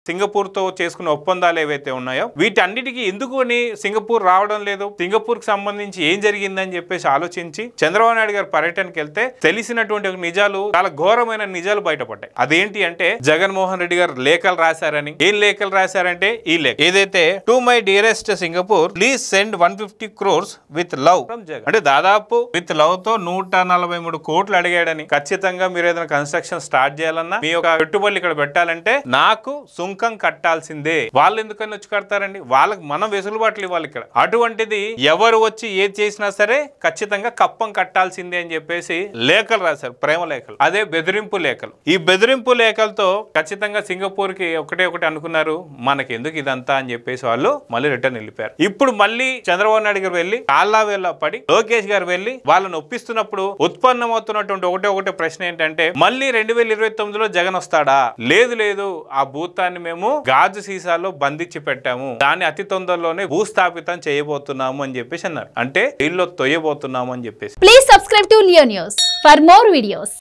Singapore తో చేసుకున్న ఒప్పందాలు ఏవైతే ఉన్నాయో వీటన్నిటికీ ఎందుకు అని సింగపూర్ రావడం లేదు, సింగపూర్ కి సంబంధించి ఏం జరిగిందని చెప్పేసి ఆలోచించి చంద్రబాబు నాయుడు గారు పర్యటనకి వెళ్తే తెలిసినటువంటి నిజాలు, చాలా ఘోరమైన నిజాలు బయటపడ్డాయి. అదేంటి అంటే జగన్మోహన్ రెడ్డి గారు లేఖలు రాశారని. ఏం లేఖలు రాశారంటే ఈ లేఖ ఏదైతే to my dearest Singapore please send 150 crores with love from Jagan, అంటే దాదాపు విత్ లవ్ తో 143 కోట్లు అడిగాడని. ఖచ్చితంగా మీరు ఏదైనా కన్స్ట్రక్షన్ స్టార్ట్ చేయాలన్నా, మీ యొక్క పెట్టుబడులు ఇక్కడ పెట్టాలంటే నాకు సుంకం కట్టాల్సిందే. వాళ్ళు ఎందుకని వచ్చి కడతారండి? వాళ్ళకి మనం వెసులుబాట్లు ఇవ్వాలి ఇక్కడ. అటువంటిది ఎవరు వచ్చి ఏది చేసినా సరే ఖచ్చితంగా కప్పం కట్టాల్సిందే అని చెప్పేసి లేఖలు రాశారు, ప్రేమ లేఖలు. అదే బెదిరింపు లేఖలు. ఈ బెదిరింపు లేఖలతో ఖచ్చితంగా సింగపూర్ కి ఒకటి అనుకున్నారు, మనకి ఎందుకు ఇదంతా అని చెప్పేసి వాళ్ళు మళ్ళీ రిటర్న్ వెళ్ళిపోయారు. ఇప్పుడు మళ్ళీ చంద్రబాబు నాయుడు గారు వెళ్ళి కాళ్ళ వేళ్ళ పడి లోకేష్ గారు వెళ్ళి వాళ్ళని ఒప్పిస్తున్నప్పుడు ఉత్పన్నమవుతున్నటువంటి ఒకటే ప్రశ్న ఏంటంటే మళ్ళీ 2029లో జగన్ వస్తాడా? లేదు, ఆ భూతాన్ని మేము గాజు సీసాలో బంధించి పెట్టాము, దాన్ని అతి తొందరలోనే భూస్థాపితం చేయబోతున్నాము అని చెప్పేసి అన్నారు. అంటే వీళ్ళు తొయ్యబోతున్నాము అని చెప్పేసి. Please subscribe to Leo news for more videos.